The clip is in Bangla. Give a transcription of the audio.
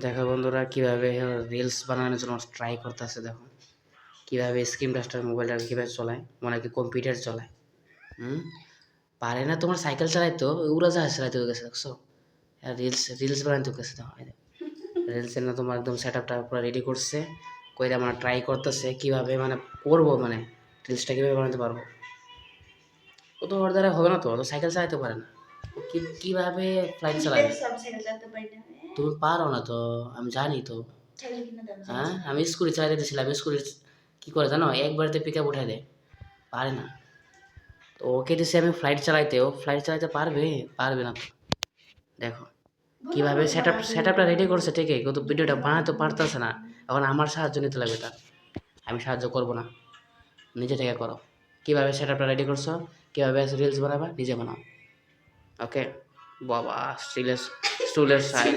দেখো বন্ধুরা কিভাবে রিলস বানানোর জন্য ট্রাই করতেছে। দেখো কিভাবে স্ক্রিন টাচটার মোবাইলটা কীভাবে চলায়, মনে কি কম্পিউটার চলায়। পারে না তোমার সাইকেল চালাইতো, উড়োজাহাজ চালাইতে গেছে। দেখছো রিলস বানাইতে গেছে। দেখো রিলসের না তোমার একদম সেট আপটা পুরো রেডি করছে, কইরা মানে ট্রাই করতেছে কীভাবে মানে করবো, মানে রিলসটা কীভাবে বানাতে পারবো। ও তো ওর দ্বারা হবে না, তো ও তো সাইকেল চালাইতে পারে না। কীভাবে ফ্লাইট চালাবে? তুমি পারো না তো, আমি জানি তো। হ্যাঁ, আমি স্কুটি চালাতে দিয়েছিলাম। স্কুটি কী করে জানো, একবারতে পিক আপ উঠাই দেয়, পারে না। তো ওকে দিছি আমি ফ্লাইট চালাইতে, ও ফ্লাইট চালাইতে পারবে? পারবে না তো। দেখো কীভাবে সেট আপটা রেডি করছে ঠিকই, কিন্তু ভিডিওটা বানাতে পারতেছে না। এখন আমার সাহায্য নিতে লাগবে তার, আমি সাহায্য করব না, নিজে থেকে করো। কীভাবে সেট আপটা রেডি করছো, কীভাবে রিলস বানাবা, নিজে বানাও। ওকে বাবা, স্টুলের সাইড